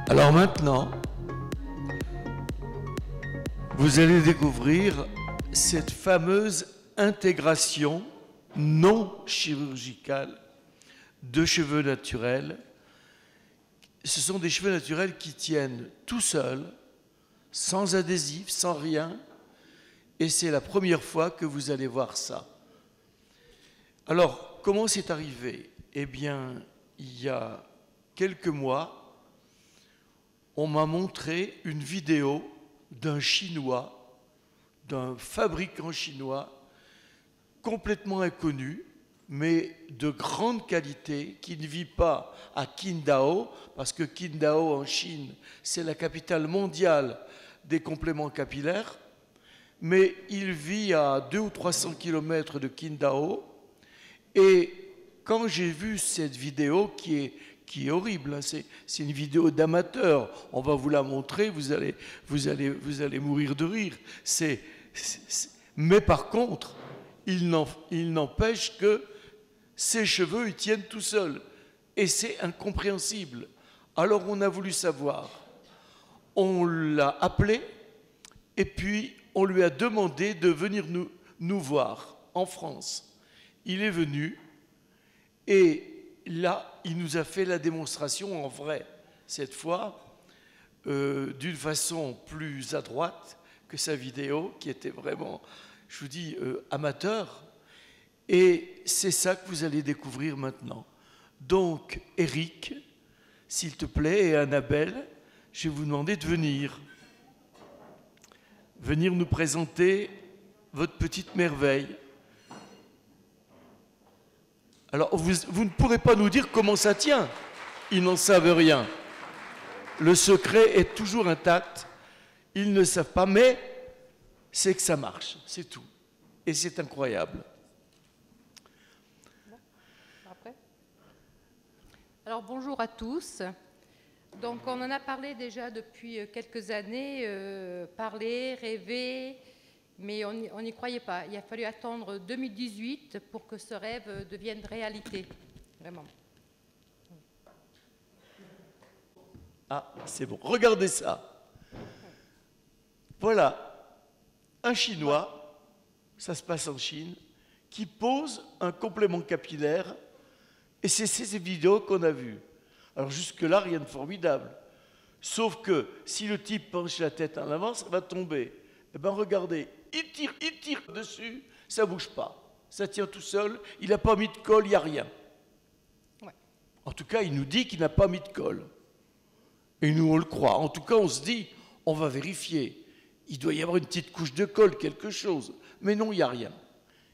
Alors maintenant, vous allez découvrir cette fameuse intégration non chirurgicale de cheveux naturels. Ce sont des cheveux naturels qui tiennent tout seuls, sans adhésif, sans rien, et c'est la première fois que vous allez voir ça. Alors, comment c'est arrivé? Eh bien, il y a quelques mois, on m'a montré une vidéo d'un Chinois, d'un fabricant chinois, complètement inconnu, mais de grande qualité, qui ne vit pas à Qingdao, parce que Qingdao en Chine, c'est la capitale mondiale des compléments capillaires, mais il vit à 200 ou 300 km de Qingdao, et quand j'ai vu cette vidéo qui est horrible, hein, c'est une vidéo d'amateur, on va vous la montrer, vous allez mourir de rire. Mais par contre, il n'empêche que ses cheveux, ils tiennent tout seuls. Et c'est incompréhensible. Alors on a voulu savoir. On l'a appelé et puis on lui a demandé de venir nous voir en France. Il est venu et là, il nous a fait la démonstration en vrai, cette fois, d'une façon plus adroite que sa vidéo, qui était vraiment, je vous dis, amateur. Et c'est ça que vous allez découvrir maintenant. Donc, Eric, s'il te plaît, et Annabelle, je vais vous demander de venir nous présenter votre petite merveille. Alors, vous ne pourrez pas nous dire comment ça tient. Ils n'en savent rien. Le secret est toujours intact. Ils ne savent pas, mais c'est que ça marche, c'est tout. Et c'est incroyable. Après. Alors, bonjour à tous. Donc, on en a parlé déjà depuis quelques années, parler, rêver, mais on n'y croyait pas. Il a fallu attendre 2018 pour que ce rêve devienne réalité, vraiment. Ah, c'est bon. Regardez ça. Voilà, un Chinois, ça se passe en Chine, qui pose un complément capillaire, et c'est ces vidéos qu'on a vues. Alors jusque-là, rien de formidable. Sauf que si le type penche la tête en avant, ça va tomber. Eh bien, regardez, il tire dessus, ça ne bouge pas. Ça tient tout seul, il n'a pas mis de colle, il n'y a rien. Ouais. En tout cas, il nous dit qu'il n'a pas mis de colle. Et nous, on le croit. En tout cas, on se dit, on va vérifier. Il doit y avoir une petite couche de colle, quelque chose. Mais non, il n'y a rien.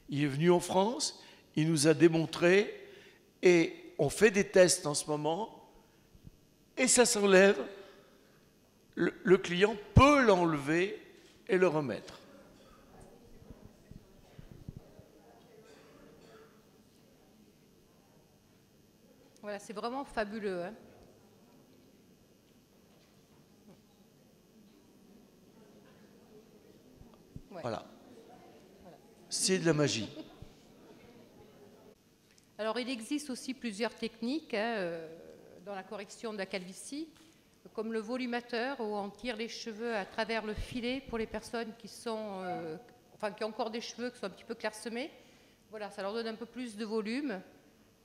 Il est venu en France, il nous a démontré, et on fait des tests en ce moment, et ça s'enlève. Le client peut l'enlever et le remettre. Voilà, c'est vraiment fabuleux, hein. Ouais. Voilà. C'est de la magie. Alors, il existe aussi plusieurs techniques dans la correction de la calvitie, comme le volumateur, où on tire les cheveux à travers le filet pour les personnes qui sont, qui ont encore des cheveux qui sont un petit peu clairsemés. Voilà, ça leur donne un peu plus de volume.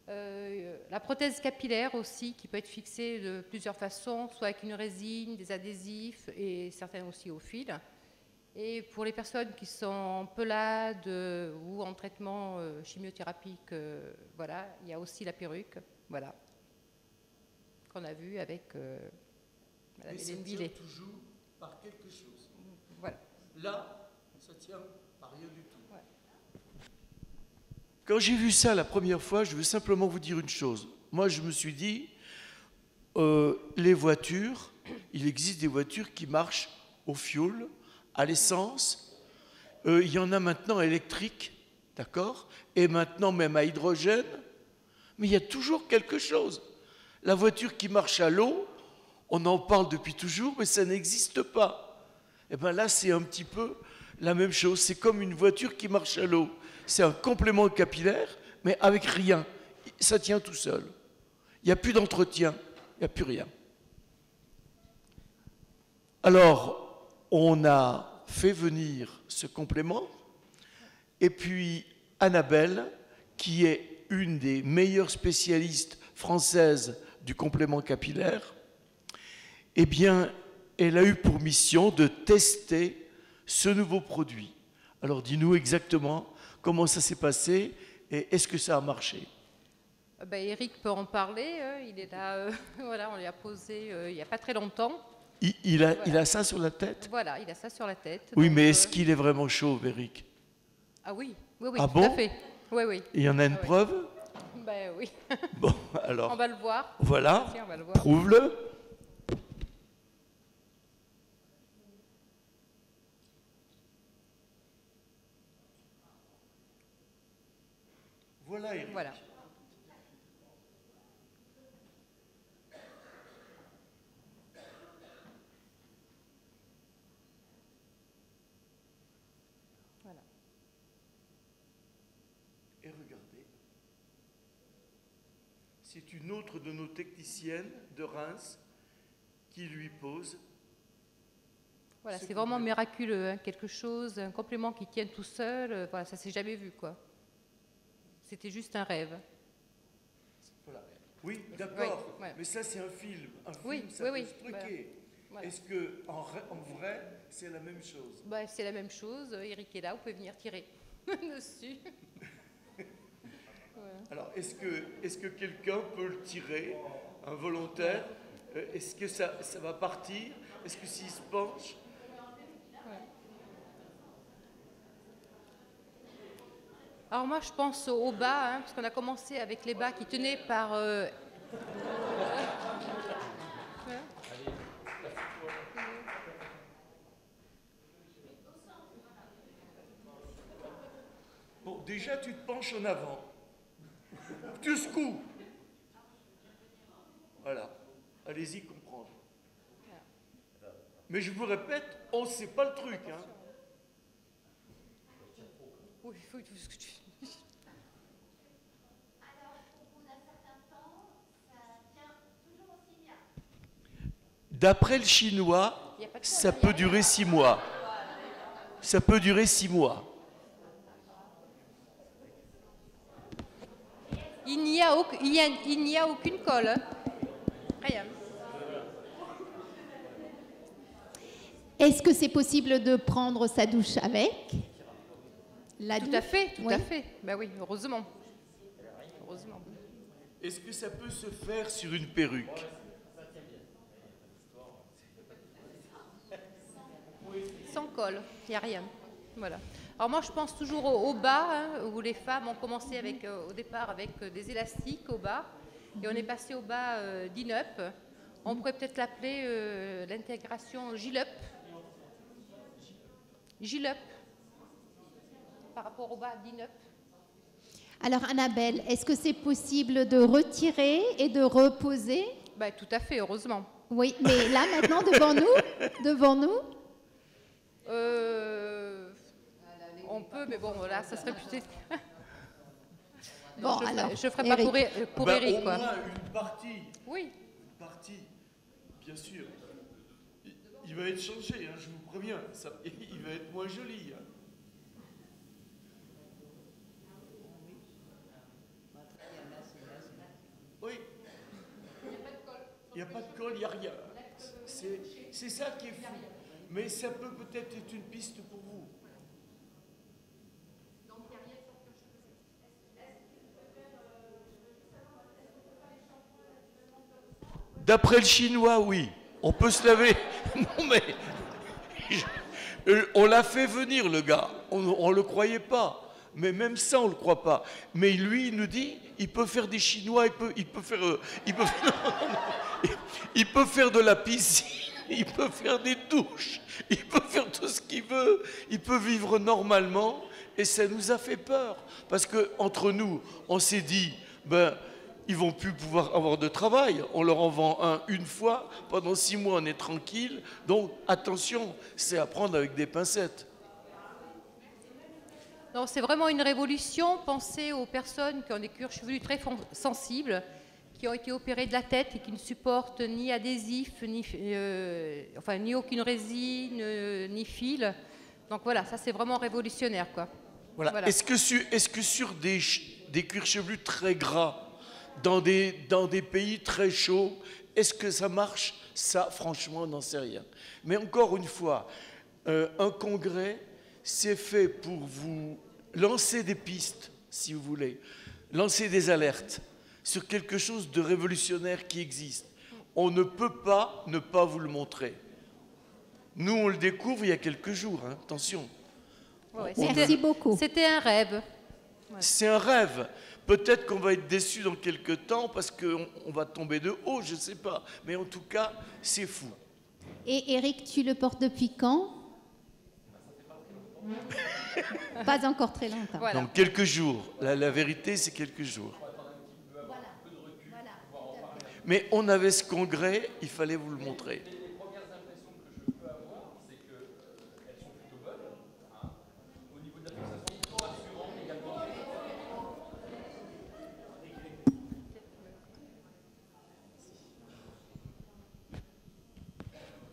La prothèse capillaire aussi, qui peut être fixée de plusieurs façons, soit avec une résine, des adhésifs et certains aussi au fil. Et pour les personnes qui sont en pelade ou en traitement chimiothérapique, voilà, il y a aussi la perruque, voilà, qu'on a vu avec Madame Hélène Villet. Ça tient toujours par quelque chose. Voilà. Là, ça tient par rien du tout. Ouais. Quand j'ai vu ça la première fois, je veux simplement vous dire une chose. Moi, je me suis dit, les voitures, il existe des voitures qui marchent au fioul, à l'essence. Il y en a maintenant électriques, d'accord? Et maintenant même à hydrogène. Mais il y a toujours quelque chose. La voiture qui marche à l'eau, on en parle depuis toujours, mais ça n'existe pas. Et bien là, c'est un petit peu la même chose. C'est comme une voiture qui marche à l'eau. C'est un complément capillaire, mais avec rien. Ça tient tout seul. Il n'y a plus d'entretien, il n'y a plus rien. Alors, on a fait venir ce complément, et puis Annabelle, qui est une des meilleures spécialistes françaises du complément capillaire, eh bien, elle a eu pour mission de tester ce nouveau produit. Alors, dis-nous exactement comment ça s'est passé et est-ce que ça a marché? Ben, Eric peut en parler, il est là, voilà, on lui a posé il n'y a pas très longtemps. Il a ça sur la tête? Voilà, il a ça sur la tête. Oui, donc, mais est-ce qu'il est vraiment chauve, Eric? Ah oui, oui, oui, Ah tout bon? à fait. Oui, oui. Il y en a une Ah oui. preuve? Ben oui. Bon, alors, On va le voir. voilà, Tiens, on va le voir. prouve-le. Voilà, Eric. Voilà. Voilà. Et regardez, c'est une autre de nos techniciennes de Reims qui lui pose. Voilà, c'est vraiment miraculeux, hein, quelque chose, un complément qui tienne tout seul, voilà, ça s'est jamais vu, quoi. C'était juste un rêve. Voilà. Oui, d'accord, Oui, ouais. mais ça c'est un film. Un film, Oui, ça oui, peut se oui, truquer. voilà. Est-ce que en vrai, c'est la même chose? Bah, c'est la même chose, Eric est là, vous pouvez venir tirer dessus. Voilà. Alors, est-ce que quelqu'un peut le tirer, un volontaire? Est-ce que ça va partir? Est-ce que s'il se penche? Alors moi, je pense au bas, hein, parce qu'on a commencé avec les bas qui tenaient par... Bon, déjà, tu te penches en avant. Tu secoues. Voilà. Allez-y comprendre. Mais je vous répète, on ne sait pas le truc. Hein. Oui, il faut tout ce que tu... D'après le chinois, ça peut durer 6 mois. Ça peut durer 6 mois. Il n'y a aucune colle. Hein. Rien. Est-ce que c'est possible de prendre sa douche avec la Tout douche? à fait, tout Oui. à fait. Ben oui, heureusement. Heureusement. Est-ce que ça peut se faire sur une perruque? Sans colle, il n'y a rien. Voilà. Alors moi, je pense toujours au bas, hein, où les femmes ont commencé avec, au départ avec des élastiques au bas, et on est passé au bas d'in-up. On pourrait peut-être l'appeler l'intégration Gill-up. Gill-up, par rapport au bas d'in-up. Alors Annabelle, est-ce que c'est possible de retirer et de reposer? Ben, tout à fait, heureusement. Oui, mais là maintenant devant nous, On peut, mais bon, là, ça serait peut-être... Bon, alors, je ferai pas pour Ben, Eric, au quoi. moins une partie. Oui. Une partie, bien sûr. Il va être changé, hein, je vous préviens. Il va être moins joli. Hein. Oui. Il n'y a pas de colle, il n'y a rien. C'est ça qui est fou. Mais ça peut peut-être être une piste pour vous. D'après le chinois, oui. On peut se laver. Non mais... on l'a fait venir, le gars. On ne le croyait pas. Mais même ça, on ne le croit pas. Mais lui, il nous dit, il peut faire des Chinois, il peut faire de la piscine, il peut faire des douches, il peut faire tout ce qu'il veut, il peut vivre normalement. Et ça nous a fait peur. Parce qu'entre nous, on s'est dit, ben, ils vont plus pouvoir avoir de travail. On leur en vend une fois, pendant 6 mois, on est tranquille. Donc, attention, c'est à prendre avec des pincettes. Non, c'est vraiment une révolution. Pensez aux personnes qui ont des cuirs chevelus très sensibles, qui ont été opérés de la tête et qui ne supportent ni adhésif, ni aucune résine, ni fil. Donc voilà, ça c'est vraiment révolutionnaire, quoi. Voilà. Voilà. Est-ce que sur des cuirs chevelus très gras, dans des pays très chauds, est-ce que ça marche? Ça, franchement, on n'en sait rien. Mais encore une fois, un congrès, c'est fait pour vous lancer des pistes, si vous voulez, lancer des alertes sur quelque chose de révolutionnaire qui existe. On ne peut pas ne pas vous le montrer. Nous, on le découvre il y a quelques jours, hein, attention. Ouais, Merci beaucoup. C'était un rêve. C'est un rêve. Peut-être qu'on va être déçu dans quelques temps parce qu'on va tomber de haut, je ne sais pas. Mais en tout cas, c'est fou. Et Eric, tu le portes depuis quand? Pas encore très longtemps. Voilà. Donc quelques jours. La vérité, c'est quelques jours. Mais on avait ce congrès, il fallait vous le montrer.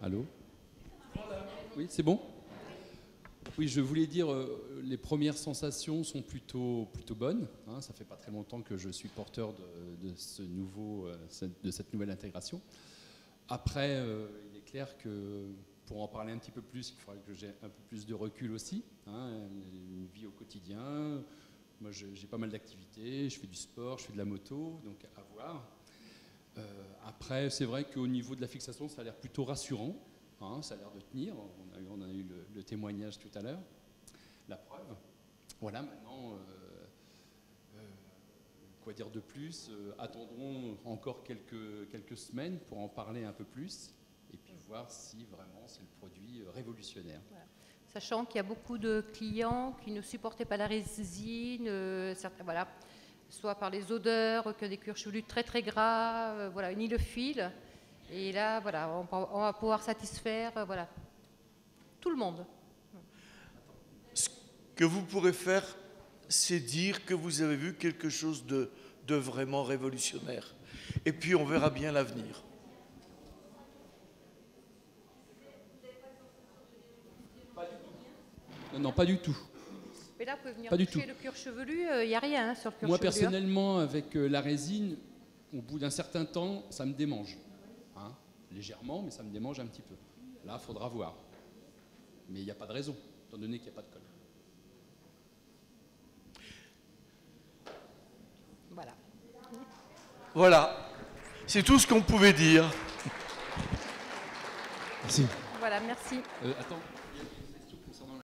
Allô? Oui, c'est bon? Oui, je voulais dire, les premières sensations sont plutôt bonnes. Hein, ça fait pas très longtemps que je suis porteur de cette nouvelle intégration. Après, il est clair que pour en parler un petit peu plus, il faudrait que j'ai un peu plus de recul aussi. Hein, une vie au quotidien. Moi, j'ai pas mal d'activités. Je fais du sport, je fais de la moto, donc à voir. Après, c'est vrai qu'au niveau de la fixation, ça a l'air plutôt rassurant. Hein, ça a l'air de tenir. On a eu le témoignage tout à l'heure. La preuve. Voilà, maintenant, quoi dire de plus? Attendrons encore quelques semaines pour en parler un peu plus et puis voir si vraiment c'est le produit révolutionnaire. Voilà. Sachant qu'il y a beaucoup de clients qui ne supportaient pas la résine, certains, voilà, soit par les odeurs, que des cuirs chevelus très très gras, voilà, ni le fil. Et là, voilà, on va pouvoir satisfaire, voilà, tout le monde. Ce que vous pourrez faire, c'est dire que vous avez vu quelque chose de vraiment révolutionnaire. Et puis on verra bien l'avenir. Non, pas du tout. Mais là, vous pouvez venir Pas du toucher tout. le cuir chevelu, il n'y a rien sur le cuir Moi, chevelu. personnellement, avec la résine, au bout d'un certain temps, ça me démange. Hein, légèrement, mais ça me démange un petit peu. Là, il faudra voir. Mais il n'y a pas de raison, étant donné qu'il n'y a pas de colle. Voilà. Voilà, c'est tout ce qu'on pouvait dire. Merci. Voilà, merci. Attends.